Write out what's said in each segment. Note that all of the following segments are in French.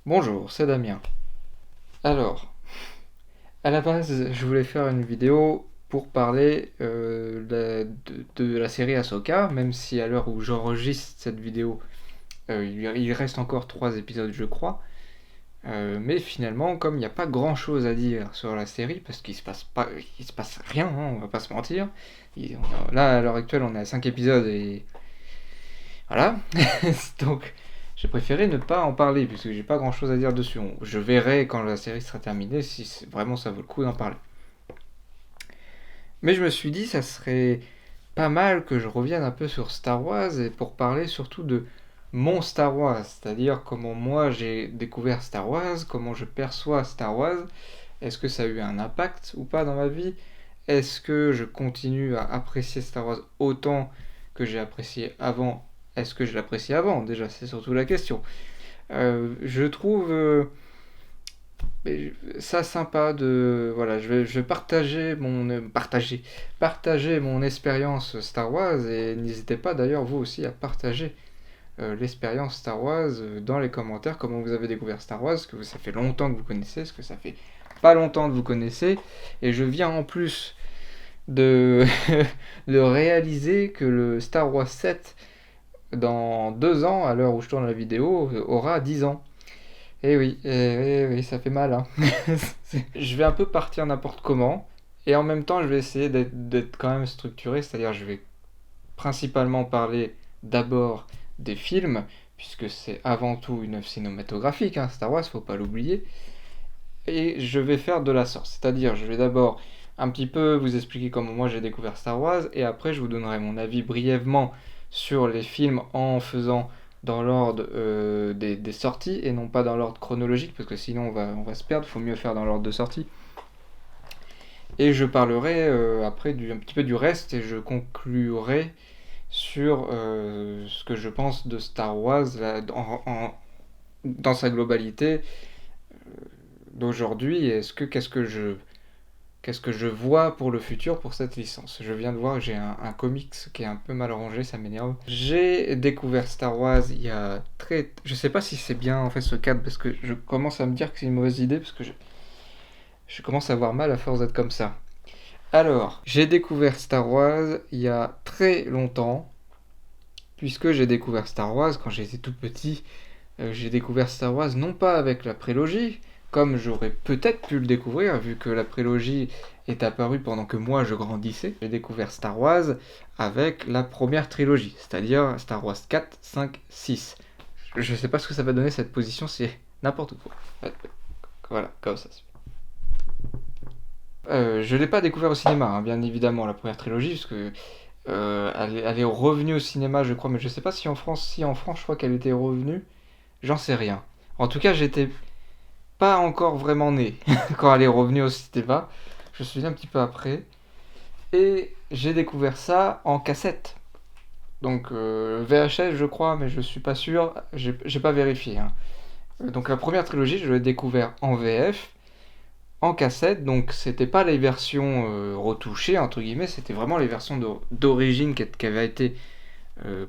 Bonjour, c'est Damien. Alors, à la base, je voulais faire une vidéo pour parler de la série Ahsoka, même si à l'heure où j'enregistre cette vidéo, il reste encore 3 épisodes, je crois. Mais finalement, comme il n'y a pas grand-chose à dire sur la série, parce qu'il se passe pas, il se passe rien, hein, on va pas se mentir. Là, à l'heure actuelle, on est à 5 épisodes et voilà. Donc, j'ai préféré ne pas en parler puisque j'ai pas grand chose à dire dessus. Je verrai quand la série sera terminée si vraiment ça vaut le coup d'en parler. Mais je me suis dit, ça serait pas mal que je revienne un peu sur Star Wars et pour parler surtout de mon Star Wars, c'est-à-dire comment moi j'ai découvert Star Wars, comment je perçois Star Wars, est-ce que ça a eu un impact ou pas dans ma vie, est-ce que je continue à apprécier Star Wars autant que j'ai apprécié avant, est-ce que je l'appréciais avant déjà, c'est surtout la question. Je trouve ça sympa de voilà, je vais partager mon expérience Star Wars et n'hésitez pas d'ailleurs vous aussi à partager l'expérience Star Wars dans les commentaires, comment vous avez découvert Star Wars, est-ce que ça fait longtemps que vous connaissez, est-ce que ça fait pas longtemps que vous connaissez, et je viens en plus de, de réaliser que le Star Wars 7 dans 2 ans, à l'heure où je tourne la vidéo, aura 10 ans. Eh oui, ça fait mal, hein. Je vais un peu partir n'importe comment, et en même temps, je vais essayer d'être quand même structuré, c'est-à-dire je vais principalement parler d'abord des films, puisque c'est avant tout une œuvre cinématographique, hein, Star Wars, faut pas l'oublier, et je vais faire de la sorte, c'est-à-dire je vais d'abord un petit peu vous expliquer comment moi j'ai découvert Star Wars, et après je vous donnerai mon avis brièvement sur les films en faisant dans l'ordre des sorties et non pas dans l'ordre chronologique parce que sinon on va se perdre, il faut mieux faire dans l'ordre de sortie. Et je parlerai après un petit peu du reste et je conclurai sur ce que je pense de Star Wars là, dans sa globalité d'aujourd'hui et qu'est-ce que je vois pour le futur pour cette licence. Je viens de voir que j'ai un comics qui est un peu mal rangé, ça m'énerve. J'ai découvert Star Wars il y a très... Je sais pas si c'est bien en fait ce cadre parce que je commence à me dire que c'est une mauvaise idée parce que je commence à avoir mal à force d'être comme ça. Alors, j'ai découvert Star Wars il y a très longtemps puisque j'ai découvert Star Wars quand j'étais tout petit. J'ai découvert Star Wars non pas avec la prélogie, comme j'aurais peut-être pu le découvrir, vu que la prélogie est apparue pendant que moi je grandissais. J'ai découvert Star Wars avec la première trilogie, c'est-à-dire Star Wars 4, 5, 6. Je sais pas ce que ça va donner cette position, c'est n'importe quoi. Voilà, comme ça. Je l'ai pas découvert au cinéma, hein, bien évidemment, la première trilogie, parce que elle est revenue au cinéma, je crois, mais je sais pas si en France, je crois qu'elle était revenue. J'en sais rien. En tout cas, j'étais pas encore vraiment né quand elle est revenue au cinéma. Je suis un petit peu après. Et j'ai découvert ça en cassette. Donc VHS, je crois, mais je suis pas sûr. J'ai pas vérifié, hein. Donc la première trilogie, je l'ai découvert en VF, en cassette. Donc c'était pas les versions retouchées, entre guillemets, c'était vraiment les versions d'origine qui avaient été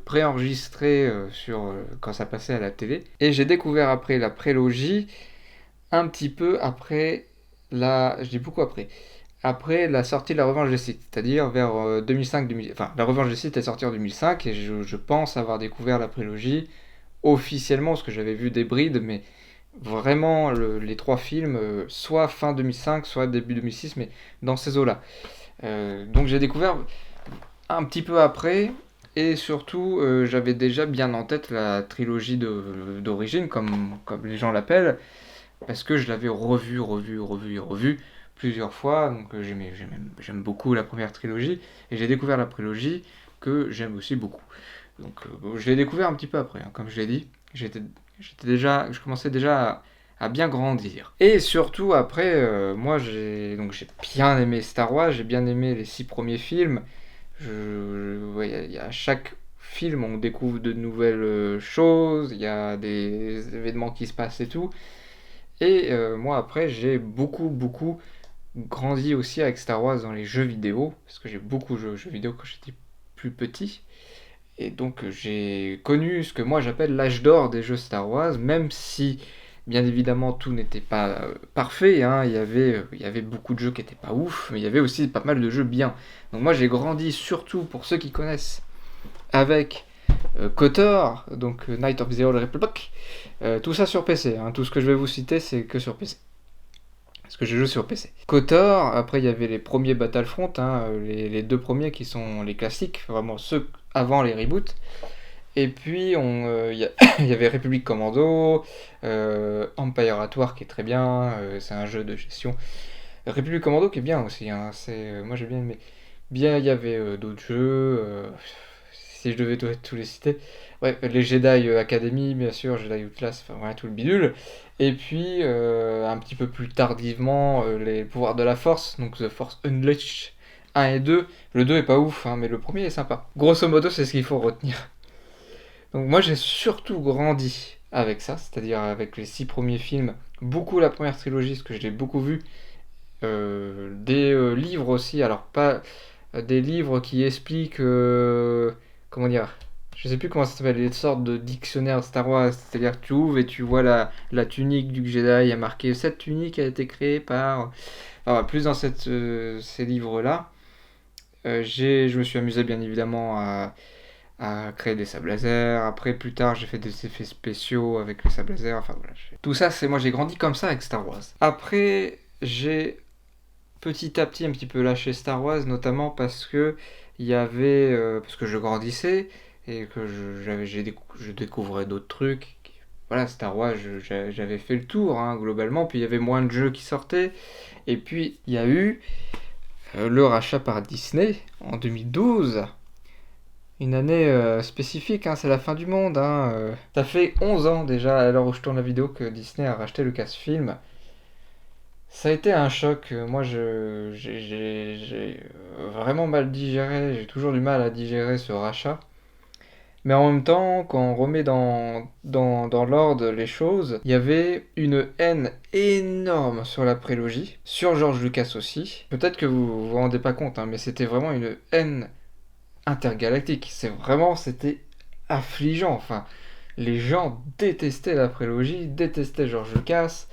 préenregistrées quand ça passait à la télé. Et j'ai découvert après la prélogie un petit peu après je dis beaucoup après la sortie de la Revanche des Sith, c'est-à-dire vers 2005-2000. Enfin, la Revanche des Sith est sortie en 2005 et je pense avoir découvert la prélogie officiellement, parce que j'avais vu des brides, mais vraiment les 3 films, soit fin 2005, soit début 2006, mais dans ces eaux-là. Donc j'ai découvert un petit peu après, et surtout j'avais déjà bien en tête la trilogie d'origine, comme les gens l'appellent, parce que je l'avais revu plusieurs fois, donc j'aime beaucoup la première trilogie, et j'ai découvert la prélogie que j'aime aussi beaucoup. Donc je l'ai découvert un petit peu après, hein, comme je l'ai dit, je commençais déjà à bien grandir. Et surtout après, moi j'ai bien aimé Star Wars, j'ai bien aimé les 6 premiers films. Ouais, à chaque film on découvre de nouvelles choses, il y a des événements qui se passent et tout. Et moi après j'ai beaucoup grandi aussi avec Star Wars dans les jeux vidéo, parce que j'ai beaucoup joué aux jeux vidéo quand j'étais plus petit. Et donc j'ai connu ce que moi j'appelle l'âge d'or des jeux Star Wars, même si Bien évidemment, tout n'était pas parfait, hein. Il y avait beaucoup de jeux qui étaient pas ouf, mais il y avait aussi pas mal de jeux bien. Donc moi j'ai grandi surtout, pour ceux qui connaissent, avec KOTOR, donc Knight of the Old Republic, tout ça sur PC, hein. Tout ce que je vais vous citer, c'est que sur PC. Parce que je joue sur PC. KOTOR, après il y avait les premiers Battlefront, hein, les deux premiers qui sont les classiques, vraiment ceux avant les reboots. Et puis il y avait Republic Commando, Empire at War qui est très bien, c'est un jeu de gestion. Republic Commando qui est bien aussi, hein, moi j'ai bien aimé. Bien, il y avait d'autres jeux, si je devais tous les citer. Ouais, les Jedi Academy, bien sûr, Jedi Outclass, enfin voilà, tout le bidule. Et puis, un petit peu plus tardivement, les pouvoirs de la Force, donc The Force Unleashed 1 et 2. Le 2 est pas ouf, hein, mais le premier est sympa. Grosso modo, c'est ce qu'il faut retenir. Donc moi, j'ai surtout grandi avec ça, c'est-à-dire avec les 6 premiers films. Beaucoup la première trilogie, parce que je l'ai beaucoup vu. Des livres aussi, alors pas des livres qui expliquent, comment dire, je sais plus comment ça s'appelle, des sortes de dictionnaires Star Wars, c'est-à-dire que tu ouvres et tu vois la tunique du Jedi, il y a marqué cette tunique a été créée par. Enfin, plus dans ces livres-là. Je me suis amusé bien évidemment à créer des sables laser. Après, plus tard, j'ai fait des effets spéciaux avec les sables laser. Enfin voilà. Tout ça, moi j'ai grandi comme ça avec Star Wars. Après, j'ai petit à petit un petit peu lâché Star Wars, notamment parce que il y avait parce que je grandissais et que je découvrais d'autres trucs. Voilà, Star Wars, j'avais fait le tour, hein, globalement, puis il y avait moins de jeux qui sortaient, et puis il y a eu le rachat par Disney en 2012. Une année spécifique, hein, c'est la fin du monde. Hein, Ça fait 11 ans déjà, à l'heure où je tourne la vidéo, que Disney a racheté Lucasfilm. Ça a été un choc. Moi, j'ai vraiment mal digéré. J'ai toujours du mal à digérer ce rachat. Mais en même temps, quand on remet dans l'ordre les choses, il y avait une haine énorme sur la prélogie, sur George Lucas aussi. Peut-être que vous vous rendez pas compte, hein, mais c'était vraiment une haine intergalactique. C'était affligeant. Enfin, les gens détestaient la prélogie, détestaient George Lucas.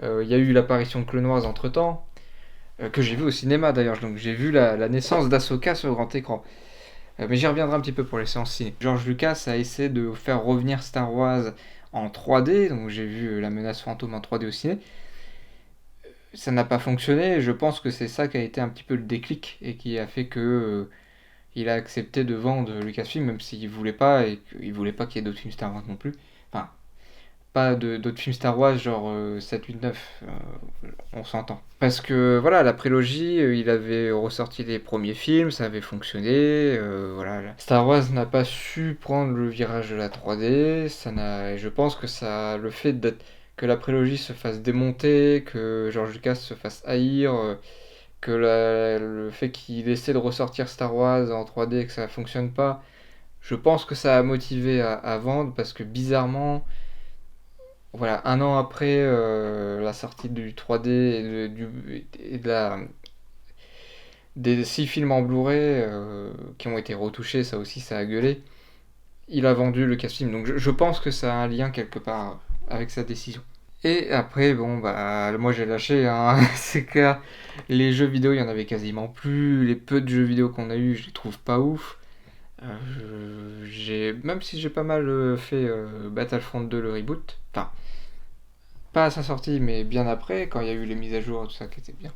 Il y a eu l'apparition de Clone Wars entre-temps, que j'ai vu au cinéma d'ailleurs, donc j'ai vu la naissance d'Ahsoka sur grand écran. Mais j'y reviendrai un petit peu pour les séances ciné. George Lucas a essayé de faire revenir Star Wars en 3D, donc j'ai vu La Menace Fantôme en 3D au ciné. Ça n'a pas fonctionné, je pense que c'est ça qui a été un petit peu le déclic et qui a fait que il a accepté de vendre Lucasfilm, même s'il voulait pas et qu'il voulait pas qu'il y ait d'autres films Star Wars non plus. Enfin, pas d'autres films Star Wars genre 7, 8, 9, on s'entend. Parce que voilà, la prélogie, il avait ressorti les premiers films, ça avait fonctionné, voilà. Star Wars n'a pas su prendre le virage de la 3D, je pense que le fait que la prélogie se fasse démonter, que George Lucas se fasse haïr, que le fait qu'il essaie de ressortir Star Wars en 3D et que ça fonctionne pas, je pense que ça a motivé à vendre parce que bizarrement, voilà, un an après la sortie du 3D et des 6 films en Blu-ray qui ont été retouchés, ça aussi ça a gueulé, il a vendu le Lucasfilm. Donc je pense que ça a un lien quelque part avec sa décision. Et après, bon, bah, moi j'ai lâché, hein. C'est clair, les jeux vidéo, il y en avait quasiment plus. Les peu de jeux vidéo qu'on a eu, je les trouve pas ouf. Même si j'ai pas mal fait Battlefront 2 le reboot, enfin, pas à sa sortie, mais bien après, quand il y a eu les mises à jour, tout ça qui était bien.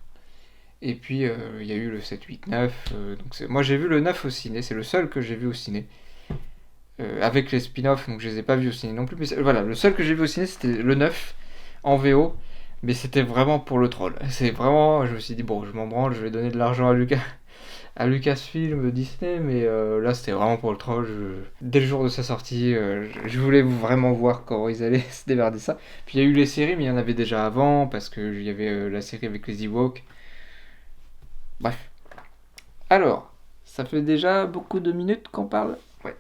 Et puis il y a eu le 7, 8, 9. Moi j'ai vu le 9 au ciné, c'est le seul que j'ai vu au ciné. Avec les spin-offs, donc je les ai pas vus au ciné non plus. Mais voilà, le seul que j'ai vu au ciné c'était le 9 en VO. Mais c'était vraiment pour le troll. C'est vraiment, je me suis dit, bon, je m'en branle, je vais donner de l'argent à Lucasfilm, Disney, mais là c'était vraiment pour le troll. Dès le jour de sa sortie, je voulais vraiment voir comment ils allaient se démerder ça. Puis il y a eu les séries, mais il y en avait déjà avant, parce qu'il y avait la série avec les Ewoks. Bref. Alors, ça fait déjà beaucoup de minutes qu'on parle. Ouais.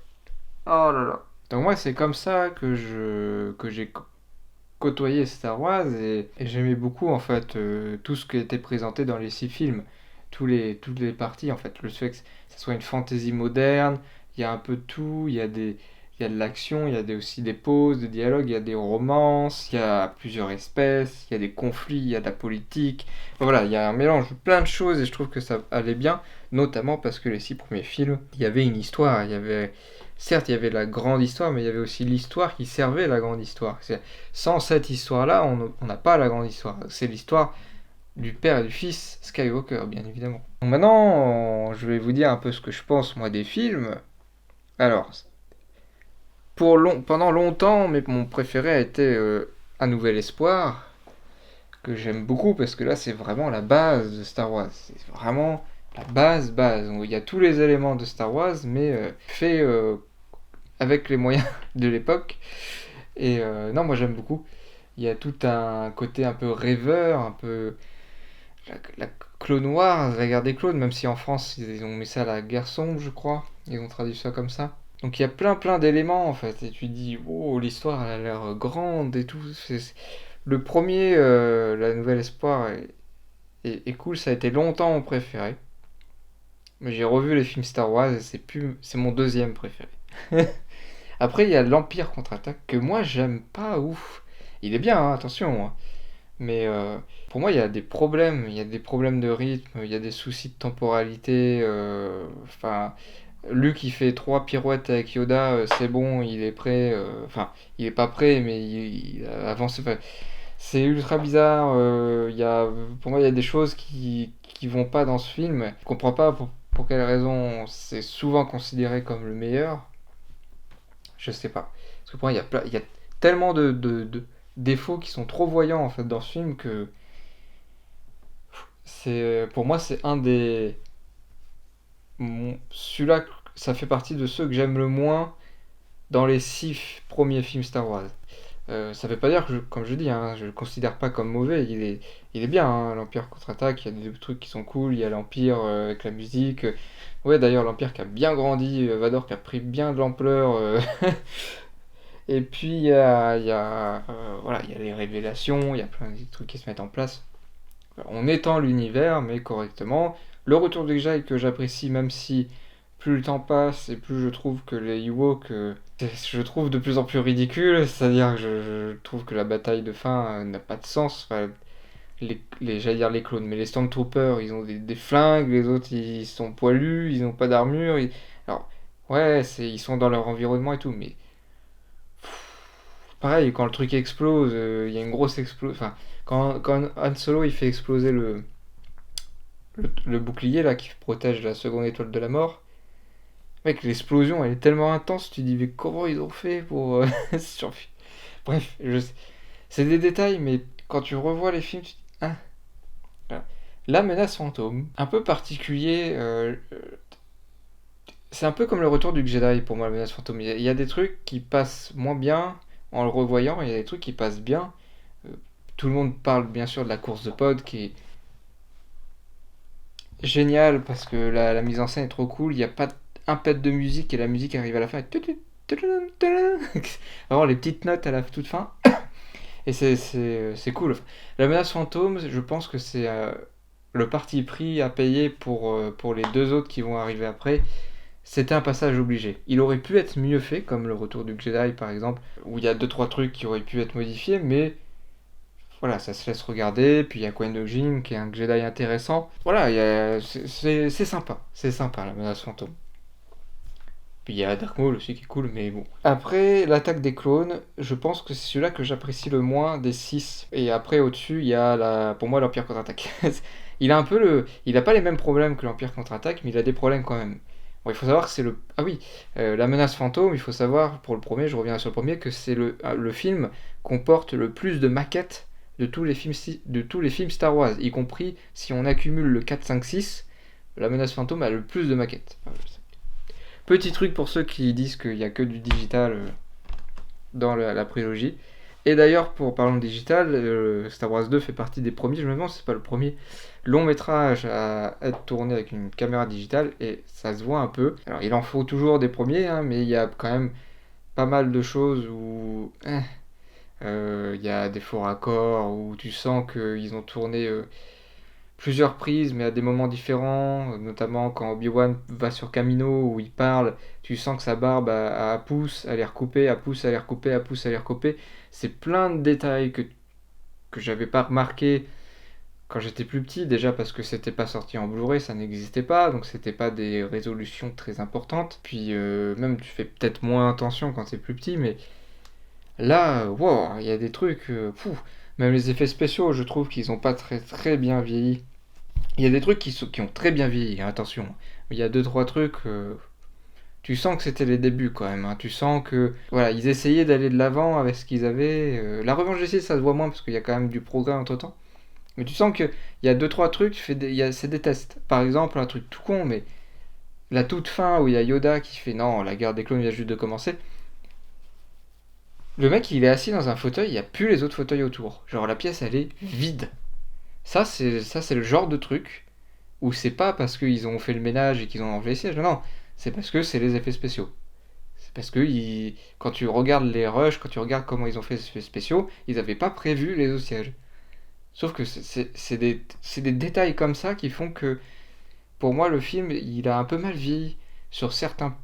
Oh là là. Donc moi c'est comme ça que j'ai côtoyé Star Wars et j'aimais beaucoup en fait tout ce qui était présenté dans les 6 films, toutes les parties en fait, le fait que ça soit une fantasy moderne, il y a un peu de tout, il y Il y a de l'action, il y a aussi des pauses, des dialogues, il y a des romances, il y a plusieurs espèces, il y a des conflits, il y a de la politique. Enfin, voilà, il y a un mélange de plein de choses et je trouve que ça allait bien, notamment parce que les 6 premiers films, il y avait une histoire, certes, il y avait la grande histoire, mais il y avait aussi l'histoire qui servait la grande histoire. Sans cette histoire-là, on n'a pas la grande histoire. C'est l'histoire du père et du fils Skywalker, bien évidemment. Donc maintenant, je vais vous dire un peu ce que je pense, moi, des films. Alors, pendant longtemps, mais mon préféré a été Un Nouvel Espoir, que j'aime beaucoup parce que là, c'est vraiment la base de Star Wars. C'est vraiment la base. Il y a tous les éléments de Star Wars, mais fait avec les moyens de l'époque. Et non, moi j'aime beaucoup. Il y a tout un côté un peu rêveur, un peu la Clone Wars, la guerre des clones, même si en France ils ont mis ça à la guerre sombre, je crois. Ils ont traduit ça comme ça. Donc il y a plein d'éléments en fait. Et tu te dis, oh, l'histoire elle a l'air grande et tout. Le premier, La Nouvelle Espoir, est cool. Ça a été longtemps mon préféré. Mais j'ai revu les films Star Wars et c'est mon deuxième préféré. Après, il y a l'Empire contre-attaque que moi j'aime pas ouf. Il est bien, hein, attention, hein. Mais pour moi, il y a des problèmes de rythme, il y a des soucis de temporalité. Enfin, Luke, il fait 3 pirouettes avec Yoda, c'est bon, il est prêt. Enfin, il est pas prêt, mais il a avancé. Enfin, c'est ultra bizarre. Pour moi, il y a des choses qui vont pas dans ce film. Je comprends pas pour quelle raison c'est souvent considéré comme le meilleur. Je sais pas. Parce que pour moi, il y a tellement de défauts qui sont trop voyants en fait dans ce film que pour moi, c'est un des. Celui-là, ça fait partie de ceux que j'aime le moins dans les 6 premiers films Star Wars. Ça veut pas dire que, comme je dis, hein, je le considère pas comme mauvais. Il est bien, hein, l'Empire contre-attaque. Il y a des trucs qui sont cool. Il y a l'Empire avec la musique. Ouais, d'ailleurs, l'Empire qui a bien grandi. Vador qui a pris bien de l'ampleur. Et puis, voilà, il y a les révélations. Il y a plein de trucs qui se mettent en place. On étend l'univers, mais correctement. Le retour de Jedi que j'apprécie, même si plus le temps passe et plus je trouve que les Ewoks, je trouve de plus en plus ridicule. C'est-à-dire que je trouve que la bataille de fin n'a pas de sens. Enfin, j'allais dire les clones, mais les Stormtroopers, ils ont des flingues, les autres ils sont poilus, ils n'ont pas d'armure. Alors, ouais, ils sont dans leur environnement et tout, mais pareil, quand le truc explose, il y a une grosse explosion. Enfin, quand Han Solo il fait exploser le bouclier là qui protège la seconde étoile de la mort, mec, l'explosion elle est tellement intense, tu te dis mais comment ils ont fait pour survivre. Bref, c'est des détails, mais quand tu revois les films, tu te dis ah. Voilà. La menace fantôme, un peu particulier. C'est un peu comme le retour du Jedi pour moi, la menace fantôme. Il y a des trucs qui passent moins bien en le revoyant, et il y a des trucs qui passent bien. Euh, Tout le monde parle bien sûr de la course de pod qui est géniale parce que la mise en scène est trop cool. Il n'y a pas un pet de musique et la musique arrive à la fin. Vraiment les petites notes à la toute fin. Et c'est cool. La menace fantôme, je pense que c'est le parti pris à payer pour les deux autres qui vont arriver après. C'était un passage obligé. Il aurait pu être mieux fait, comme le retour du Jedi par exemple, où il y a deux trois trucs qui auraient pu être modifiés, mais voilà, ça se laisse regarder. Puis il y a Qui-Gon Jinn qui est un Jedi intéressant. Voilà, c'est sympa. C'est sympa la menace fantôme. Puis il y a Dark Maul aussi qui est cool, mais bon. Après, l'attaque des clones, je pense que c'est celui-là que j'apprécie le moins des 6. Et après, au-dessus, il y a pour moi l'Empire contre-attaque. Il a pas les mêmes problèmes que l'Empire contre-attaque, mais il a des problèmes quand même. Bon, il faut savoir que c'est le. Ah oui, la menace fantôme, il faut savoir, pour le premier, je reviens sur le premier, que c'est le film comporte le plus de maquettes de tous les films Star Wars, y compris si on accumule le 4, 5, 6, la menace fantôme a le plus de maquettes. Petit truc pour ceux qui disent qu'il n'y a que du digital dans la prélogie. Et d'ailleurs, parlant de digital, Star Wars 2 fait partie des premiers, je me demande si c'est pas le premier long métrage à être tourné avec une caméra digitale, et ça se voit un peu. Alors il en faut toujours des premiers, hein, mais il y a quand même pas mal de choses où il y a des faux raccords, où tu sens qu'ils ont tourné plusieurs prises, mais à des moments différents, notamment quand Obi-Wan va sur Kamino, où il parle, tu sens que sa barbe a pousse, elle est recoupée, à pousse, elle est recoupée, à pousse, elle est recoupée. C'est plein de détails que j'avais pas remarqué quand j'étais plus petit, déjà parce que c'était pas sorti en Blu-ray, ça n'existait pas, donc c'était pas des résolutions très importantes. Puis même tu fais peut-être moins attention quand t'es plus petit, mais là, wow, il y a des trucs, même les effets spéciaux, je trouve qu'ils ont pas très très bien vieilli. Il y a des trucs qui ont très bien vieilli, hein, attention. Il y a deux trois trucs, tu sens que c'était les débuts quand même. Hein. Tu sens que voilà, ils essayaient d'aller de l'avant avec ce qu'ils avaient. La revanche des Sith, ça se voit moins parce qu'il y a quand même du progrès entre temps. Mais tu sens qu'il y a deux trois trucs, c'est des tests. Par exemple, un truc tout con, mais la toute fin où il y a Yoda qui fait non, la guerre des clones vient juste de commencer. Le mec, il est assis dans un fauteuil, il n'y a plus les autres fauteuils autour. Genre la pièce, elle est vide. Ça, c'est le genre de truc où c'est pas parce qu'ils ont fait le ménage et qu'ils ont enlevé les sièges. Non, c'est parce que c'est les effets spéciaux. C'est parce que quand tu regardes les rushs, quand tu regardes comment ils ont fait les effets spéciaux, ils n'avaient pas prévu les autres sièges. Sauf que c'est des détails comme ça qui font que, pour moi, le film, il a un peu mal vieilli sur certaines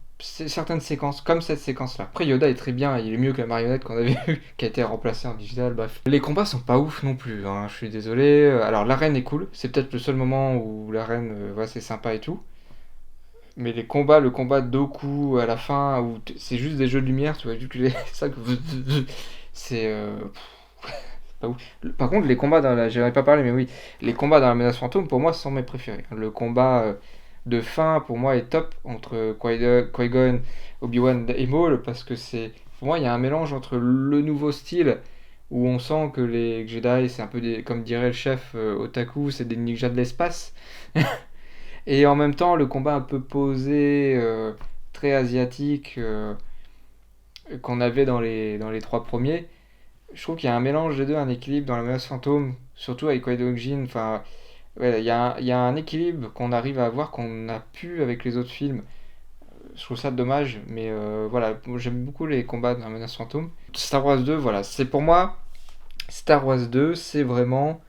séquences, comme cette séquence-là. Après, Yoda est très bien, il est mieux que la marionnette qu'on avait vue, qui a été remplacée en digital, bref. Les combats sont pas ouf non plus, hein, je suis désolé. Alors, l'arène est cool, c'est peut-être le seul moment où l'arène, ouais, c'est sympa et tout. Mais le combat de Doku à la fin, où c'est juste des jeux de lumière, tu vois, vu que ça, c'est pas ouf. Par contre, les combats dans la, j'en ai pas parlé, mais oui, les combats dans la menace fantôme, pour moi, sont mes préférés. Le combat de fin, pour moi, est top entre Qui-Gon, Obi-Wan et Maul, parce que pour moi, il y a un mélange entre le nouveau style, où on sent que les Jedi, c'est un peu comme dirait le chef Otaku, c'est des ninjas de l'espace. Et en même temps, le combat un peu posé, très asiatique, qu'on avait dans les trois premiers, je trouve qu'il y a un mélange des deux, un équilibre dans la menace fantôme, surtout avec Qui-Gon Jinn. Enfin, ouais, il y a un équilibre qu'on arrive à avoir qu'on n'a plus avec les autres films. Je trouve ça dommage, mais voilà, moi, j'aime beaucoup les combats dans la menace fantôme. Star Wars 2, voilà, c'est pour moi, Star Wars 2, c'est vraiment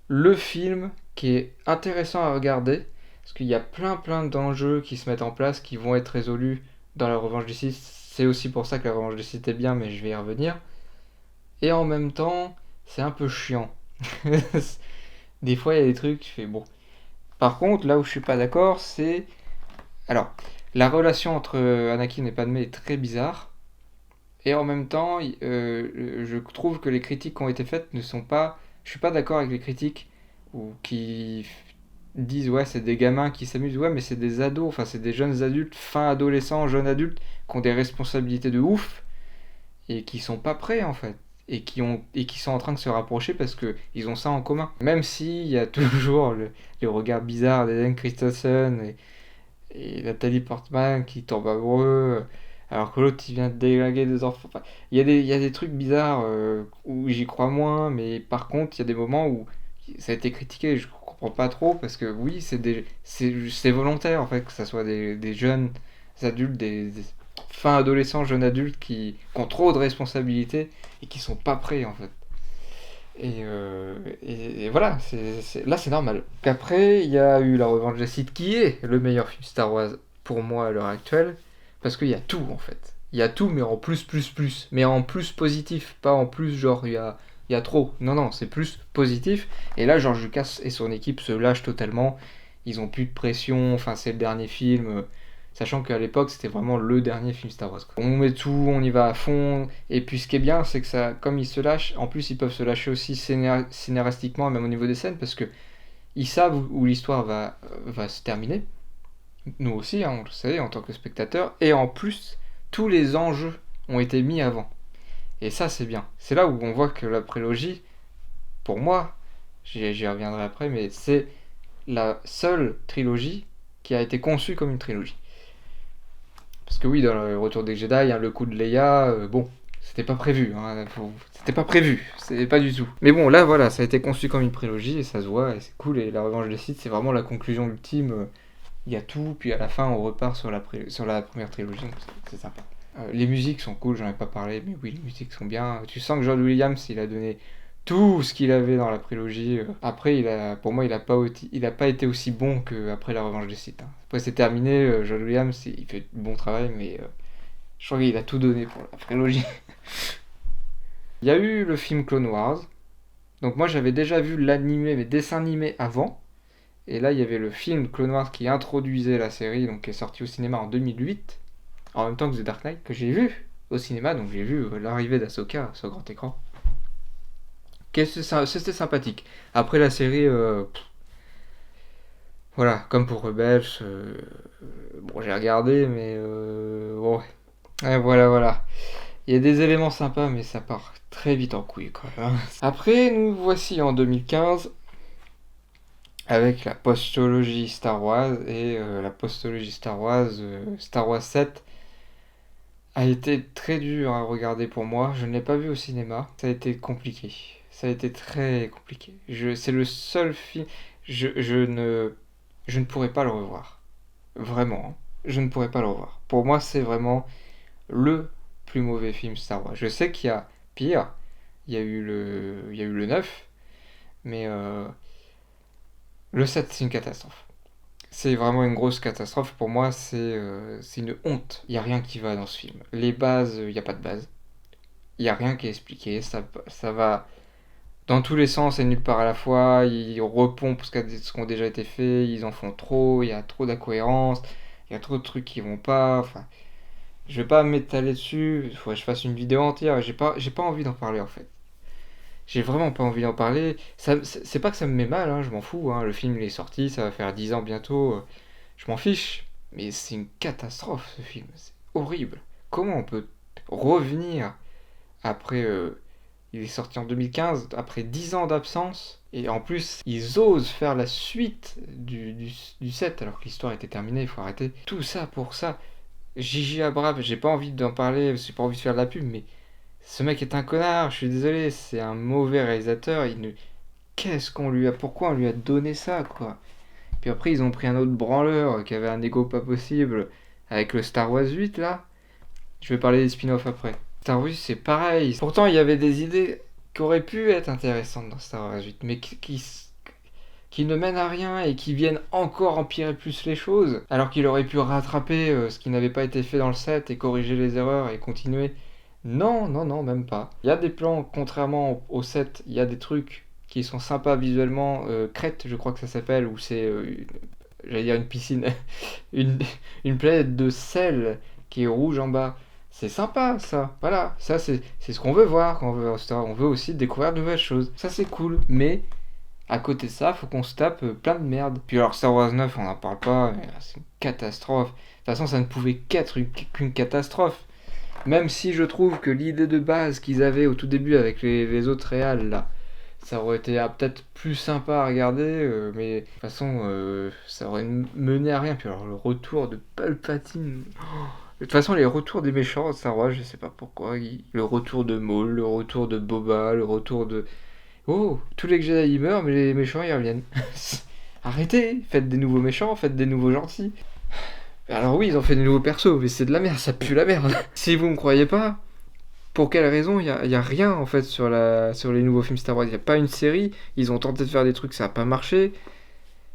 le film qui est intéressant à regarder, parce qu'il y a plein plein d'enjeux qui se mettent en place, qui vont être résolus dans la Revanche du Sith. C'est aussi pour ça que la Revanche du Sith est bien, mais je vais y revenir. Et en même temps, c'est un peu chiant. Des fois, il y a des trucs, tu fais bon. Par contre, là où je suis pas d'accord, c'est. Alors, la relation entre Anakin et Padmé est très bizarre. Et en même temps, je trouve que les critiques qui ont été faites ne sont pas. Je suis pas d'accord avec les critiques ou qui disent ouais, c'est des gamins qui s'amusent. Ouais, mais c'est des ados, enfin, c'est des jeunes adultes, fin adolescents, jeunes adultes, qui ont des responsabilités de ouf et qui sont pas prêts en fait. Et qui sont en train de se rapprocher parce que ils ont ça en commun. Même s'il y a toujours les regards bizarres d'Eden Christensen et Nathalie Portman qui tombe amoureux alors que l'autre il vient de déglinguer des enfants. Enfin, il y a des trucs bizarres où j'y crois moins, mais par contre il y a des moments où ça a été critiqué et je comprends pas trop parce que oui, c'est volontaire en fait que ça soit des jeunes adultes, des fins adolescents, jeunes adultes qui ont trop de responsabilités et qui sont pas prêts en fait. Et voilà, là c'est normal. Après, il y a eu La Revanche des Sith qui est le meilleur film Star Wars pour moi à l'heure actuelle, parce qu'il y a tout en fait. Il y a tout, mais en plus, plus, plus. Mais en plus positif, pas en plus genre il y a trop. Non, non, c'est plus positif. Et là, George Lucas et son équipe se lâchent totalement. Ils ont plus de pression, enfin c'est le dernier film. Sachant qu'à l'époque, c'était vraiment le dernier film Star Wars. Quoi. On met tout, on y va à fond. Et puis ce qui est bien, c'est que ça, comme ils se lâchent, en plus ils peuvent se lâcher aussi scénaristiquement, même au niveau des scènes, parce que ils savent où l'histoire va se terminer. Nous aussi, hein, on le sait, en tant que spectateur. Et en plus, tous les enjeux ont été mis avant. Et ça, c'est bien. C'est là où on voit que la prélogie, pour moi, j'y reviendrai après, mais c'est la seule trilogie qui a été conçue comme une trilogie. Parce que oui, dans le Retour des Jedi, hein, le coup de Leia, bon, c'était pas prévu. Hein, c'était pas prévu, c'est pas du tout. Mais bon, là, voilà, ça a été conçu comme une prélogie et ça se voit et c'est cool. Et La Revanche des Sith, c'est vraiment la conclusion ultime. Il y a tout, puis à la fin, on repart sur la première trilogie, donc c'est sympa. Les musiques sont cool, j'en ai pas parlé, mais oui, les musiques sont bien. Tu sens que John Williams, il a donné tout ce qu'il avait dans la prélogie. Après, pour moi, il a pas été aussi bon qu'après La Revanche des Sith, hein. Après, c'est terminé. John Williams, il fait du bon travail, mais je crois qu'il a tout donné pour la prélogie. Il y a eu le film Clone Wars. Donc moi, j'avais déjà vu l'animé, mes dessins animés avant. Et là, il y avait le film Clone Wars qui introduisait la série, donc qui est sorti au cinéma en 2008, en même temps que The Dark Knight, que j'ai vu au cinéma. Donc j'ai vu l'arrivée d'Ahsoka sur grand écran. C'était sympathique. Après la série, voilà, comme pour Rebels, bon, j'ai regardé, mais bon, ouais, voilà. Il y a des éléments sympas, mais ça part très vite en couille, quoi, hein. Après, nous voici en 2015 avec la postologie Star Wars et la postologie Star Wars 7 a été très dur à regarder pour moi. Je ne l'ai pas vu au cinéma. Ça a été compliqué. Ça a été très compliqué. C'est le seul film. Je ne pourrais pas le revoir. Vraiment, hein. Je ne pourrais pas le revoir. Pour moi, c'est vraiment le plus mauvais film Star Wars. Je sais qu'il y a pire. Il y a eu le 9. Mais le 7, c'est une catastrophe. C'est vraiment une grosse catastrophe. Pour moi, c'est une honte. Il n'y a rien qui va dans ce film. Les bases, il n'y a pas de base. Il n'y a rien qui est expliqué. Ça va dans tous les sens et nulle part à la fois. Ils repompent ce qui a déjà été fait. Ils en font trop. Il y a trop d'incohérences. Il y a trop de trucs qui vont pas. Enfin, je vais pas m'étaler dessus. Il faudrait que je fasse une vidéo entière. J'ai pas envie d'en parler en fait. J'ai vraiment pas envie d'en parler. C'est pas que ça me met mal, hein, je m'en fous, hein. Le film il est sorti, ça va faire 10 ans bientôt. Je m'en fiche. Mais c'est une catastrophe ce film. C'est horrible. Comment on peut revenir après. Il est sorti en 2015, après 10 ans d'absence. Et en plus, ils osent faire la suite du 7 alors que l'histoire était terminée, il faut arrêter. Tout ça pour ça. J.J. Abrams, j'ai pas envie d'en parler, j'ai pas envie de faire de la pub, mais ce mec est un connard, je suis désolé, c'est un mauvais réalisateur. Qu'est-ce qu'on lui a. Pourquoi on lui a donné ça, quoi? Puis après, ils ont pris un autre branleur qui avait un ego pas possible avec le Star Wars 8, là. Je vais parler des spin-offs après. Star Wars, c'est pareil. Pourtant, il y avait des idées qui auraient pu être intéressantes dans Star Wars 8, mais qui ne mènent à rien et qui viennent encore empirer plus les choses, alors qu'il aurait pu rattraper ce qui n'avait pas été fait dans le 7 et corriger les erreurs et continuer. Non, non, non, même pas. Il y a des plans, contrairement au 7, il y a des trucs qui sont sympas visuellement. Crête, je crois que ça s'appelle, où c'est, j'allais dire une piscine, une, une planète de sel qui est rouge en bas. C'est sympa, ça. Voilà, ça c'est ce qu'on veut voir quand on veut voir Star Wars. On veut aussi découvrir de nouvelles choses. Ça c'est cool, mais à côté de ça, faut qu'on se tape plein de merde. Puis alors Star Wars 9, on n'en parle pas, mais c'est une catastrophe. De toute façon, ça ne pouvait qu'être qu'une catastrophe. Même si je trouve que l'idée de base qu'ils avaient au tout début avec les autres réals, là, ça aurait été peut-être plus sympa à regarder, mais de toute façon, ça aurait mené à rien. Puis alors, le retour de Palpatine. De toute façon, les retours des méchants de Star Wars, je sais pas pourquoi. Le retour de Maul, le retour de Boba, le retour de. Oh, tous les Jedi ils meurent, mais les méchants ils reviennent. Arrêtez, faites des nouveaux méchants, faites des nouveaux gentils. Alors oui, ils ont fait des nouveaux persos, mais c'est de la merde, ça pue la merde. Si vous me croyez pas, pour quelle raison il y a rien en fait sur les nouveaux films Star Wars. Il n'y a pas une série, ils ont tenté de faire des trucs, ça n'a pas marché.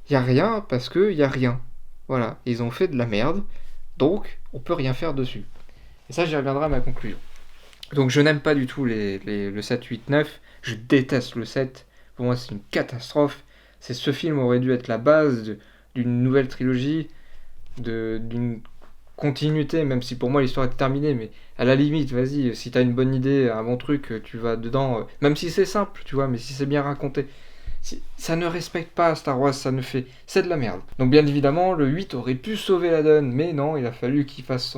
Il y a rien parce que il y a rien. Voilà, ils ont fait de la merde, donc on peut rien faire dessus. Et ça, j'y reviendrai à ma conclusion. Donc je n'aime pas du tout le 7, 8, 9. Je déteste le 7. Pour moi, c'est une catastrophe. Ce film aurait dû être la base d'une nouvelle trilogie, d'une continuité, même si pour moi l'histoire est terminée, mais à la limite, vas-y, si t'as une bonne idée, un bon truc, tu vas dedans, même si c'est simple, tu vois, mais si c'est bien raconté. Ça ne respecte pas Star Wars, ça ne fait. C'est de la merde. Donc bien évidemment, le 8 aurait pu sauver la donne, mais non, il a fallu qu'il fasse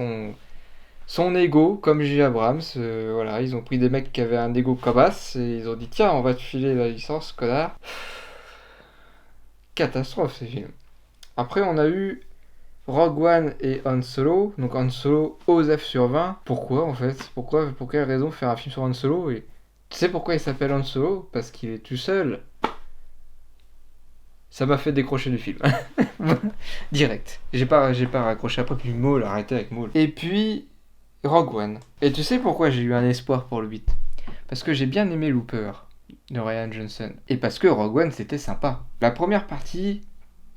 son ego, comme J. Abrams. Voilà, ils ont pris des mecs qui avaient un ego cabasse, et ils ont dit tiens, on va te filer la licence, connard. Catastrophe ces films. Après, on a eu Rogue One et Han Solo. Donc Han Solo aux F sur 20. Pourquoi en fait? Pour quelle raison faire un film sur Han Solo? Et tu sais pourquoi il s'appelle Han Solo? Parce qu'il est tout seul. Ça m'a fait décrocher du film. Direct. J'ai pas raccroché après, puis Maul, arrêté avec Maul. Et puis Rogue One. Et tu sais pourquoi j'ai eu un espoir pour le 8? Parce que j'ai bien aimé Looper de Ryan Johnson. Et parce que Rogue One, c'était sympa. La première partie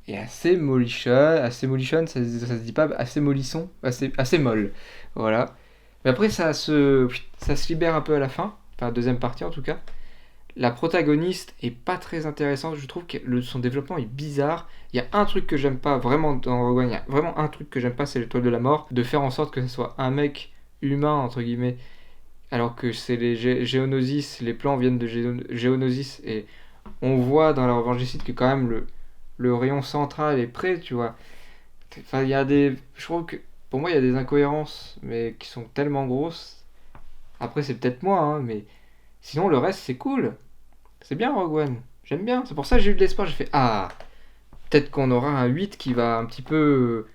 est assez mollichonne, ça se dit pas, assez mollisson, assez molle. Voilà. Mais après, ça se libère un peu à la fin, enfin, la deuxième partie en tout cas. La protagoniste est pas très intéressante, je trouve que son développement est bizarre. Il y a un truc que j'aime pas vraiment dans Rogue One, il y a vraiment un truc que j'aime pas, c'est l'étoile de la mort, de faire en sorte que ce soit un mec humain, entre guillemets, alors que c'est les Géonosis, les plans viennent de Géonosis, et on voit dans la Revanche des Sith que quand même le rayon central est prêt, tu vois. Enfin, il y a des... Je trouve que, pour moi, il y a des incohérences, mais qui sont tellement grosses. Après, c'est peut-être moi, hein, mais sinon, le reste, c'est cool. C'est bien, Rogue One. J'aime bien. C'est pour ça que j'ai eu de l'espoir. J'ai fait, ah, peut-être qu'on aura un 8 qui va un petit peu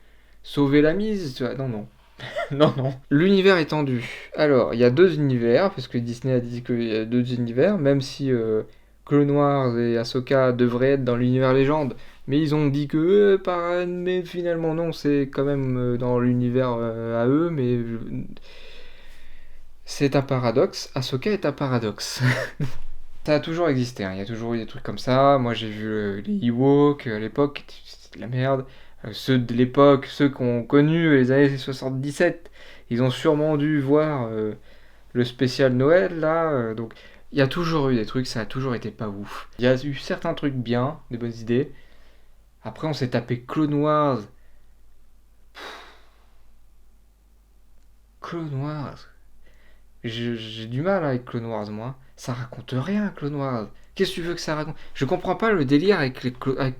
sauver la mise. Tu vois. Non, non. Non, non. L'univers étendu. Alors, il y a deux univers, parce que Disney a dit qu'il y a deux univers, même si Clone Wars et Ahsoka devraient être dans l'univers légende. Mais ils ont dit que, mais finalement non, c'est quand même dans l'univers à eux, mais c'est un paradoxe. Ahsoka est un paradoxe. Ça a toujours existé, hein. Il y a toujours eu des trucs comme ça. Moi j'ai vu les Ewoks à l'époque, c'était de la merde. Ceux de l'époque, ceux qui ont connu les années 77, ils ont sûrement dû voir le spécial Noël là. Donc il y a toujours eu des trucs, ça a toujours été pas ouf. Il y a eu certains trucs bien, des bonnes idées. Après on s'est tapé Clone Wars. Clone Wars. J'ai du mal avec Clone Wars, moi. Ça raconte rien, Clone Wars. Qu'est-ce que tu veux que ça raconte? Je comprends pas le délire avec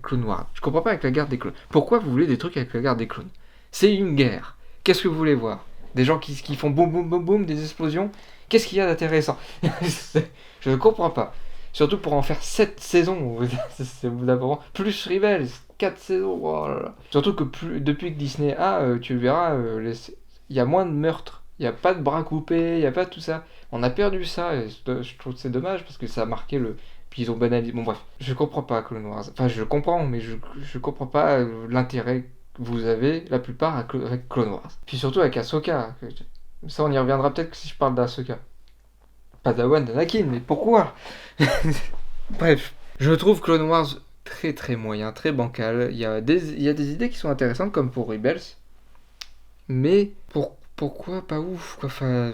Clone Wars. Je comprends pas avec la guerre des clones. Pourquoi vous voulez des trucs avec la guerre des clones? C'est une guerre. Qu'est-ce que vous voulez voir? Des gens qui font boum boum boum boum, des explosions? Qu'est-ce qu'il y a d'intéressant? Je ne comprends pas. Surtout pour en faire 7 saisons. C'est au bout d'un moment. Plus Rebels, 4 saisons. Oh là là. Surtout que depuis que Disney a, tu le verras, il y a moins de meurtres. Il n'y a pas de bras coupés, il n'y a pas de tout ça. On a perdu ça, et je trouve que c'est dommage parce que ça a marqué le. Puis ils ont banalisé. Bon, bref, je comprends pas Clone Wars. Enfin, je comprends, mais je comprends pas l'intérêt que vous avez, la plupart, avec Clone Wars. Puis surtout avec Ahsoka. Ça, on y reviendra peut-être si je parle d'Ahsoka. Padawan d'Anakin, mais pourquoi? Bref, je trouve Clone Wars très très moyen, très bancal. Il y a des idées qui sont intéressantes, comme pour Rebels. Mais pourquoi pas ouf, quoi. Enfin,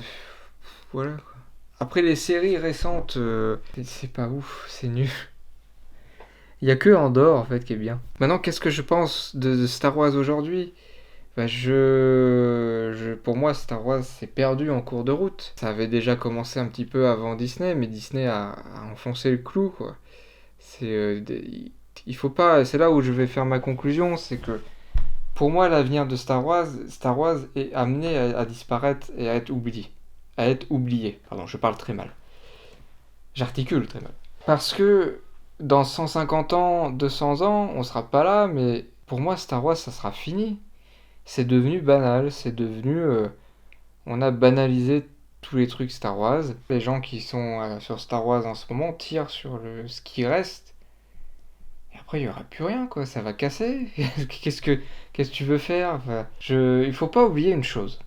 voilà, quoi. Après les séries récentes, c'est pas ouf, c'est nul. Il y a que Andorre en fait qui est bien. Maintenant, qu'est-ce que je pense de Star Wars aujourd'hui? Bah, pour moi, Star Wars s'est perdu en cours de route. Ça avait déjà commencé un petit peu avant Disney, mais Disney a enfoncé le clou, quoi. C'est, il faut pas. C'est là où je vais faire ma conclusion, c'est que pour moi, l'avenir de Star Wars est amené à disparaître et à être oublié. À être oublié. Pardon, je parle très mal. J'articule très mal. Parce que dans 150 ans, 200 ans, on sera pas là, mais pour moi, Star Wars, ça sera fini. C'est devenu banal, c'est devenu... on a banalisé tous les trucs Star Wars. Les gens qui sont sur Star Wars en ce moment tirent sur ce qui reste. Et après, il n'y aura plus rien, quoi. Ça va casser. Qu'est-ce que tu veux faire? Enfin, il faut pas oublier une chose.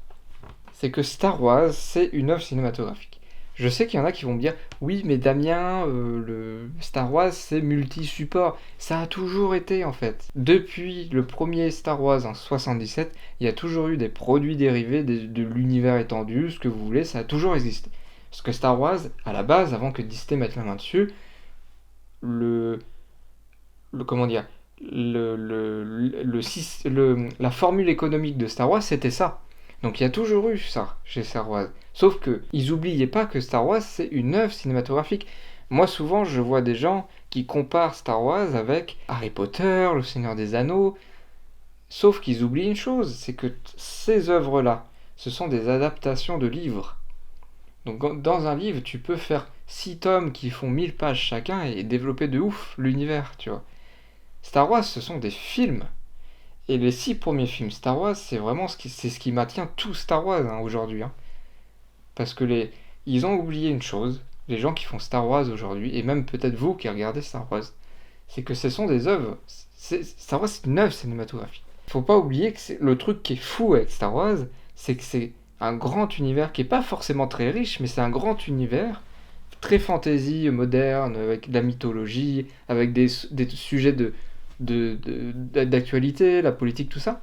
C'est que Star Wars, c'est une œuvre cinématographique. Je sais qu'il y en a qui vont me dire, oui, mais Damien, le Star Wars, c'est multi-support. Ça a toujours été, en fait. Depuis le premier Star Wars en 77, il y a toujours eu des produits dérivés de l'univers étendu, ce que vous voulez, ça a toujours existé. Parce que Star Wars, à la base, avant que Disney mette la main dessus, le comment dire, la formule économique de Star Wars, c'était ça. Donc il y a toujours eu ça chez Star Wars. Sauf que ils oubliaient pas que Star Wars c'est une œuvre cinématographique. Moi souvent je vois des gens qui comparent Star Wars avec Harry Potter, Le Seigneur des Anneaux. Sauf qu'ils oublient une chose, c'est que ces œuvres-là, ce sont des adaptations de livres. Donc dans un livre, tu peux faire 6 tomes qui font 1000 pages chacun et développer de ouf l'univers, tu vois. Star Wars, ce sont des films. Et les 6 premiers films Star Wars, c'est vraiment c'est ce qui maintient tout Star Wars hein, aujourd'hui. Hein. Parce que ils ont oublié une chose, les gens qui font Star Wars aujourd'hui, et même peut-être vous qui regardez Star Wars, c'est que ce sont des œuvres. Star Wars, c'est une œuvre cinématographique. Faut pas oublier que le truc qui est fou avec Star Wars, c'est que c'est un grand univers qui est pas forcément très riche, mais c'est un grand univers très fantasy moderne, avec de la mythologie, avec des sujets d'actualité, la politique, tout ça,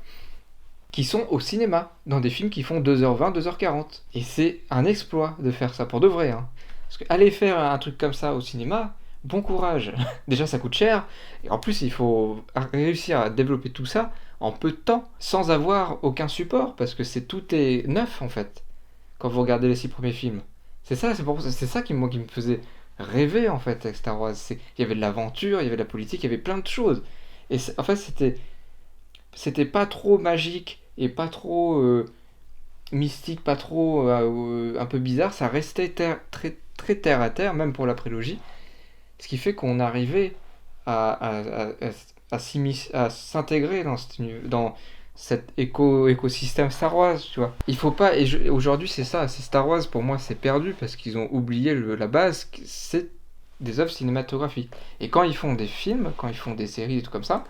qui sont au cinéma, dans des films qui font 2h20, 2h40. Et c'est un exploit de faire ça, pour de vrai. Hein. Parce que aller faire un truc comme ça au cinéma, bon courage. Déjà, ça coûte cher, et en plus, il faut réussir à développer tout ça en peu de temps, sans avoir aucun support, parce que tout est neuf, en fait, quand vous regardez les 6 premiers films. C'est ça qui me faisait rêver, en fait, avec Star Wars. Il y avait de l'aventure, il y avait de la politique, il y avait plein de choses. Et en fait, c'était pas trop magique et pas trop mystique, pas trop un peu bizarre, ça restait très, très terre à terre, même pour la prélogie, ce qui fait qu'on arrivait à s'intégrer dans cet écosystème Star Wars, tu vois. Il faut pas, aujourd'hui c'est ça, c'est Star Wars pour moi c'est perdu parce qu'ils ont oublié la base, c'est des œuvres cinématographiques. Et quand ils font des films, quand ils font des séries et tout comme ça,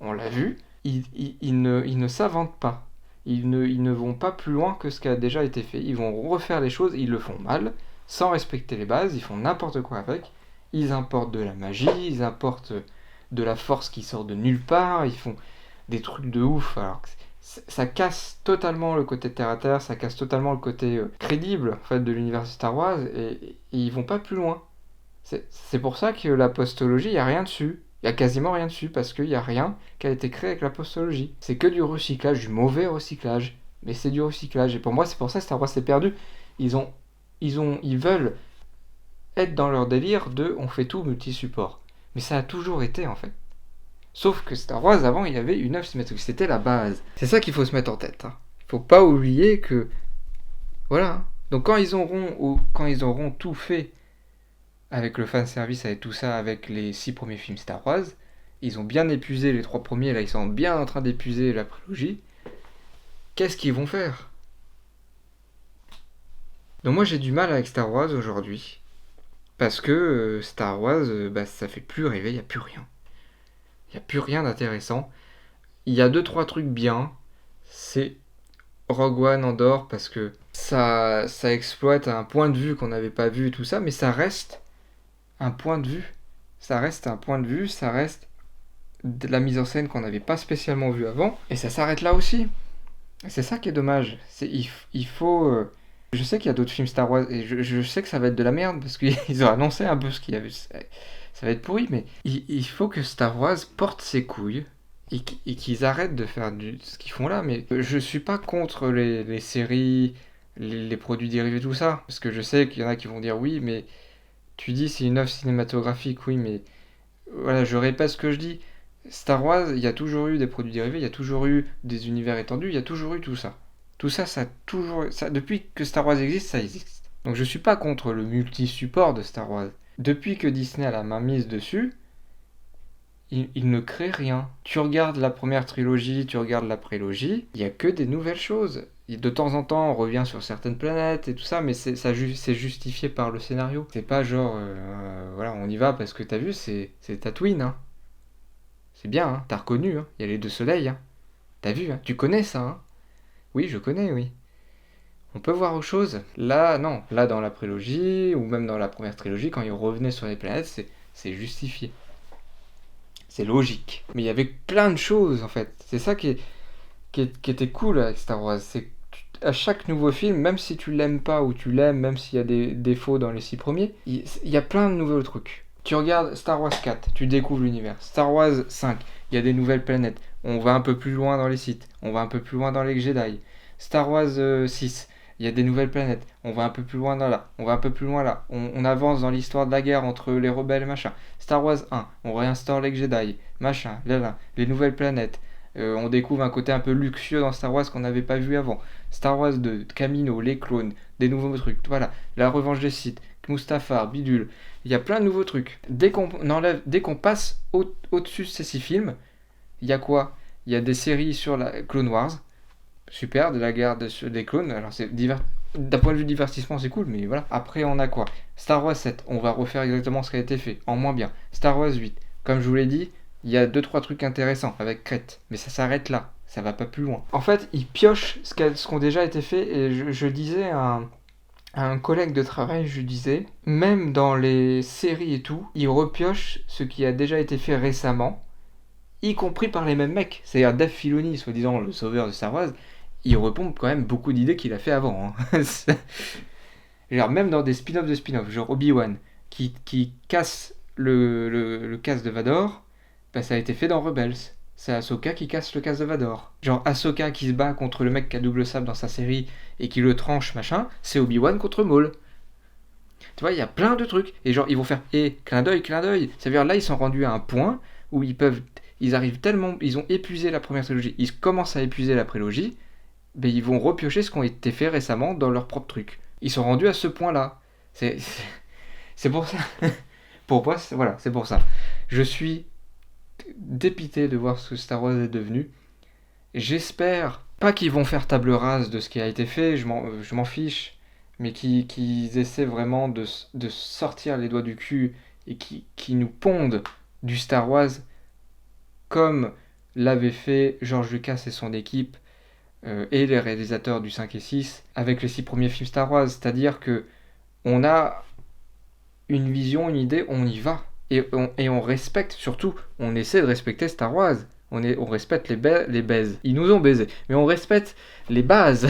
on l'a vu, ils ne s'inventent pas. Ils ne vont pas plus loin que ce qui a déjà été fait. Ils vont refaire les choses, ils le font mal, sans respecter les bases, ils font n'importe quoi avec. Ils importent de la magie, ils importent de la force qui sort de nulle part, ils font des trucs de ouf. Alors ça casse totalement le côté terre à terre, ça casse totalement le côté crédible en fait, de l'univers de Star Wars, et ils vont pas plus loin. C'est pour ça que la postologie, il n'y a rien dessus. Il n'y a quasiment rien dessus parce qu'il n'y a rien qui a été créé avec la postologie. C'est que du recyclage, du mauvais recyclage. Mais c'est du recyclage. Et pour moi, c'est pour ça que Star Wars s'est perdu. Ils veulent être dans leur délire de on fait tout multi-support. Mais ça a toujours été en fait. Sauf que Star Wars, avant, il y avait une œuvre cinématographique. C'était la base. C'est ça qu'il faut se mettre en tête. Hein. Faut pas oublier que. Voilà. Donc quand ils auront tout fait avec le fanservice, avec tout ça, avec les 6 premiers films Star Wars, ils ont bien épuisé les 3 premiers, là ils sont bien en train d'épuiser la prélogie. Qu'est-ce qu'ils vont faire? Donc moi j'ai du mal avec Star Wars aujourd'hui, parce que Star Wars, ça fait plus rêver, il n'y a plus rien. Il n'y a plus rien d'intéressant. Il y a 2-3 trucs bien, c'est Rogue One, Andor, parce que ça exploite un point de vue qu'on n'avait pas vu et tout ça, mais ça reste un point de vue. Ça reste un point de vue, ça reste de la mise en scène qu'on n'avait pas spécialement vue avant, et ça s'arrête là aussi. Et c'est ça qui est dommage. Il faut... je sais qu'il y a d'autres films Star Wars, et je sais que ça va être de la merde, parce qu'ils ont annoncé un peu ce qu'il y avait. Ça va être pourri, mais il faut que Star Wars porte ses couilles, et qu'ils arrêtent de faire ce qu'ils font là. Mais je suis pas contre les séries, les produits dérivés, tout ça, parce que je sais qu'il y en a qui vont dire oui, mais tu dis c'est une œuvre cinématographique, oui, mais voilà, je répète ce que je dis. Star Wars, il y a toujours eu des produits dérivés, il y a toujours eu des univers étendus, il y a toujours eu tout ça. Tout ça, ça a toujours... Ça, depuis que Star Wars existe, ça existe. Donc je suis pas contre le multi-support de Star Wars. Depuis que Disney a la main mise dessus, il ne crée rien. Tu regardes la première trilogie, tu regardes la prélogie, il y a que des nouvelles choses. Et de temps en temps, on revient sur certaines planètes et tout ça, mais c'est justifié par le scénario. C'est pas genre, voilà, on y va parce que t'as vu, c'est Tatooine, hein. C'est bien, hein, t'as reconnu, hein. Il y a les 2 soleils, hein. T'as vu, hein. Tu connais ça, hein. Oui, je connais, oui. On peut voir autre chose. Là, non. Là, dans la prélogie, ou même dans la première trilogie, quand ils revenaient sur les planètes, c'est justifié. C'est logique. Mais il y avait plein de choses, en fait. C'est ça qui était cool avec Star Wars. C'est que à chaque nouveau film, même si tu l'aimes pas ou tu l'aimes, même s'il y a des défauts dans les 6 premiers, il y a plein de nouveaux trucs. Tu regardes Star Wars 4, tu découvres l'univers. Star Wars 5, il y a des nouvelles planètes. On va un peu plus loin dans les sites. On va un peu plus loin dans les Jedi. Star Wars 6, il y a des nouvelles planètes. On va un peu plus loin dans là. On va un peu plus loin là. On avance dans l'histoire de la guerre entre les rebelles et machin. Star Wars 1, on réinstaure les Jedi. Machin, là, les nouvelles planètes. On découvre un côté un peu luxueux dans Star Wars qu'on n'avait pas vu avant. Star Wars 2, Camino, les clones, des nouveaux trucs. Voilà, la revanche des Sith, Mustafar, Bidule. Il y a plein de nouveaux trucs. Dès qu'on passe au-dessus de ces 6 films, il y a quoi? Il y a des séries sur la Clone Wars. Super, de la guerre des clones. Alors d'un point de vue divertissement, c'est cool, mais voilà. Après, on a quoi? Star Wars 7, on va refaire exactement ce qui a été fait, en moins bien. Star Wars 8, comme je vous l'ai dit, il y a 2-3 trucs intéressants avec Crête, mais ça s'arrête là, ça va pas plus loin. En fait, ils piochent ce qui ont déjà été fait, et je disais À un collègue de travail, je lui disais, même dans les séries et tout, ils repiochent ce qui a déjà été fait récemment, y compris par les mêmes mecs. C'est-à-dire Dave Filoni, soi-disant le sauveur de Star Wars, il repompe quand même beaucoup d'idées qu'il a fait avant. Hein. Genre, même dans des spin-offs de spin-offs, genre Obi-Wan, qui casse le casque de Vador, bah, ça a été fait dans Rebels. C'est Ahsoka qui casse le casque de Vador. Genre Ahsoka qui se bat contre le mec qui a double sable dans sa série et qui le tranche, machin, c'est Obi-Wan contre Maul. Tu vois, il y a plein de trucs. Et genre, ils vont faire, clin d'œil, clin d'œil. Ça veut dire, là, ils sont rendus à un point où ils arrivent tellement, ils ont épuisé la première trilogie, ils commencent à épuiser la prélogie, ben ils vont repiocher ce qui a été fait récemment dans leur propre truc. Ils sont rendus à ce point-là. C'est pour ça. Pour moi, voilà, c'est pour ça. Je suis dépité de voir ce que Star Wars est devenu. J'espère pas qu'ils vont faire table rase de ce qui a été fait, je m'en fiche, mais qu'ils essaient vraiment de sortir les doigts du cul et qui nous pondent du Star Wars comme l'avait fait George Lucas et son équipe et les réalisateurs du 5 et 6 avec les 6 premiers films Star Wars. C'est-à-dire que on a une vision, une idée, on y va. Et on respecte, surtout, on essaie de respecter Star Wars. On respecte les baises. Ils nous ont baisés. Mais on respecte les bases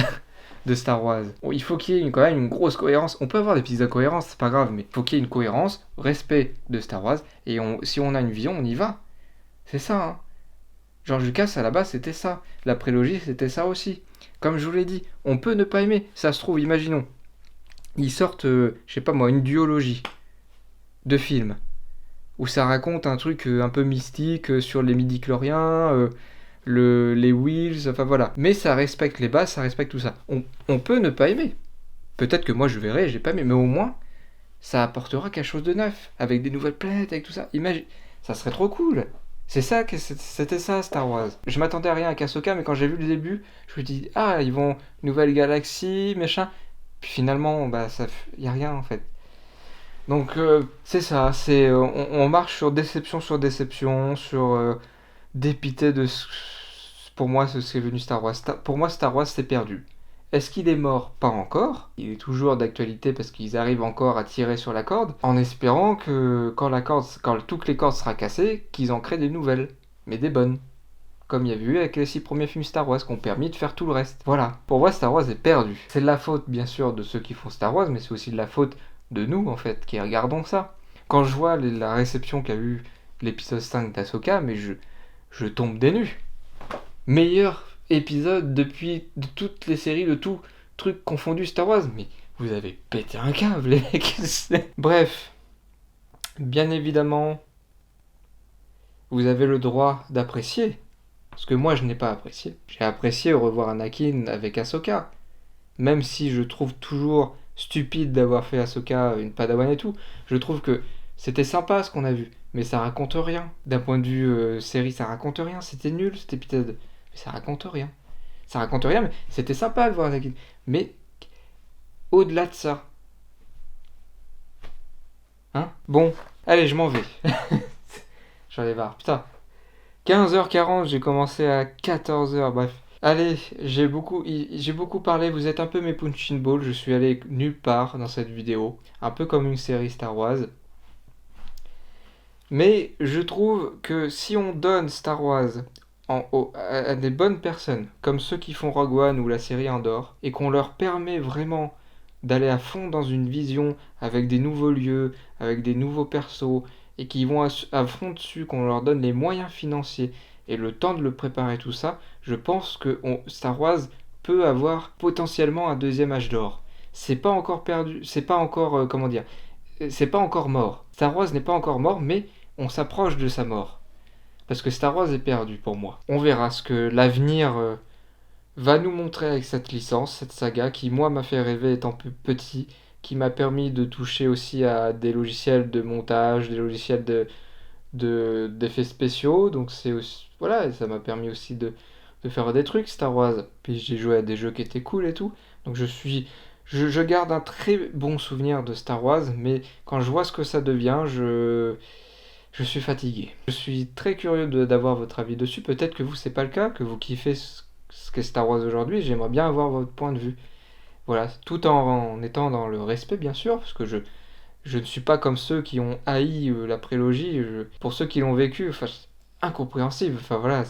de Star Wars. Il faut qu'il y ait quand même une grosse cohérence. On peut avoir des petites incohérences, c'est pas grave, mais il faut qu'il y ait une cohérence, respect de Star Wars. Et si on a une vision, on y va. C'est ça, hein. George Lucas, à la base, c'était ça. La prélogie, c'était ça aussi. Comme je vous l'ai dit, on peut ne pas aimer. Ça se trouve, imaginons, ils sortent, je sais pas moi, une duologie de films où ça raconte un truc un peu mystique sur les midi-chloriens, les wheels, enfin voilà. Mais ça respecte les bases, ça respecte tout ça. On peut ne pas aimer. Peut-être que moi je verrai, j'ai pas aimé, mais au moins ça apportera quelque chose de neuf, avec des nouvelles planètes, avec tout ça. Imagine, ça serait trop cool. C'est ça que c'était ça Star Wars. Je m'attendais à rien à Ahsoka, mais quand j'ai vu le début, je me dis ah ils vont nouvelle galaxie, machin. Puis finalement bah ça y a rien en fait. Donc c'est ça, on marche sur déception, sur dépité de pour moi ce qu'est venu Star Wars. Pour moi Star Wars c'est perdu. Est-ce qu'il est mort? Pas encore. Il est toujours d'actualité parce qu'ils arrivent encore à tirer sur la corde, en espérant que quand toutes les cordes sera cassées, qu'ils en créent des nouvelles, mais des bonnes. Comme il y a eu avec les 6 premiers films Star Wars qui ont permis de faire tout le reste. Voilà. Pour moi, Star Wars est perdu. C'est de la faute, bien sûr, de ceux qui font Star Wars, mais c'est aussi de la faute de nous, en fait, qui regardons ça. Quand je vois la réception qu'a eu l'épisode 5 d'Ahsoka, mais je tombe des nues. Meilleur épisode depuis de toutes les séries, de tout truc confondu Star Wars. Mais vous avez pété un câble, les mecs. Bref. Bien évidemment, vous avez le droit d'apprécier. Ce que moi je n'ai pas apprécié. J'ai apprécié revoir Anakin avec Ahsoka. Même si je trouve toujours stupide d'avoir fait Ahsoka une padawan et tout, je trouve que c'était sympa ce qu'on a vu. Mais ça raconte rien. D'un point de vue série, ça raconte rien. C'était nul cet épisode. Mais ça raconte rien. Ça raconte rien, mais c'était sympa de voir Anakin. Mais au-delà de ça. Hein? Bon, allez, je m'en vais. J'en ai marre. Putain. 15h40, j'ai commencé à 14h, bref. Allez, j'ai beaucoup parlé, vous êtes un peu mes punching balls, je suis allé nulle part dans cette vidéo, un peu comme une série Star Wars. Mais je trouve que si on donne Star Wars à des bonnes personnes, comme ceux qui font Rogue One ou la série Andor, et qu'on leur permet vraiment d'aller à fond dans une vision avec des nouveaux lieux, avec des nouveaux persos, et qui vont à fond dessus, qu'on leur donne les moyens financiers et le temps de le préparer tout ça, je pense que Star Wars peut avoir potentiellement un deuxième âge d'or. C'est pas encore perdu, c'est pas encore, comment dire, c'est pas encore mort. Star Wars n'est pas encore mort, mais on s'approche de sa mort. Parce que Star Wars est perdu pour moi. On verra ce que l'avenir va nous montrer avec cette licence, cette saga qui moi m'a fait rêver étant plus petit, qui m'a permis de toucher aussi à des logiciels de montage, des logiciels d'effets spéciaux, donc c'est aussi, voilà, ça m'a permis aussi de faire des trucs Star Wars. Puis j'ai joué à des jeux qui étaient cool et tout, donc je garde un très bon souvenir de Star Wars, mais quand je vois ce que ça devient, je suis fatigué. Je suis très curieux d'avoir votre avis dessus. Peut-être que vous, c'est pas le cas, que vous kiffez ce qu'est Star Wars aujourd'hui. J'aimerais bien avoir votre point de vue. Voilà, tout en étant dans le respect, bien sûr, parce que je ne suis pas comme ceux qui ont haï la prélogie. Pour ceux qui l'ont vécu, enfin, c'est incompréhensible. Enfin voilà,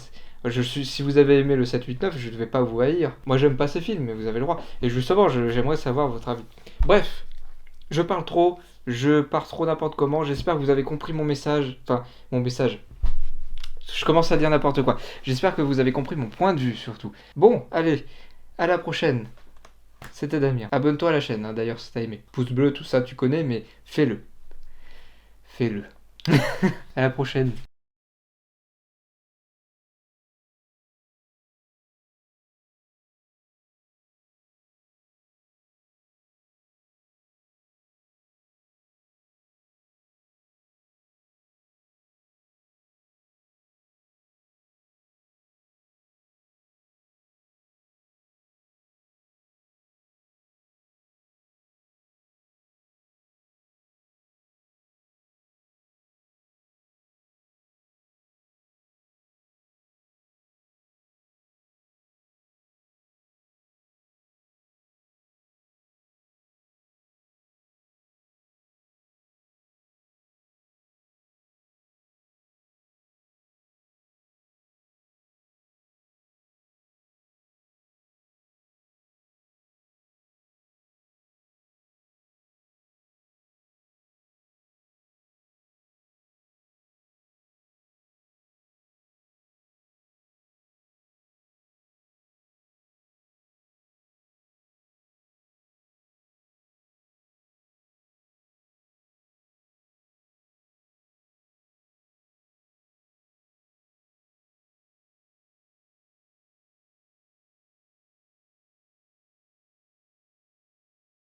si vous avez aimé le 7, 8, 9, je ne vais pas vous haïr. Moi, j'aime pas ces films, mais vous avez le droit. Et justement, j'aimerais savoir votre avis. Bref, je parle trop, je pars trop n'importe comment. J'espère que vous avez compris mon message. Enfin, mon message. Je commence à dire n'importe quoi. J'espère que vous avez compris mon point de vue, surtout. Bon, allez, à la prochaine. C'était Damien. Abonne-toi à la chaîne, hein, d'ailleurs, si t'as aimé. Pouce bleu, tout ça, tu connais, mais fais-le. Fais-le. À la prochaine.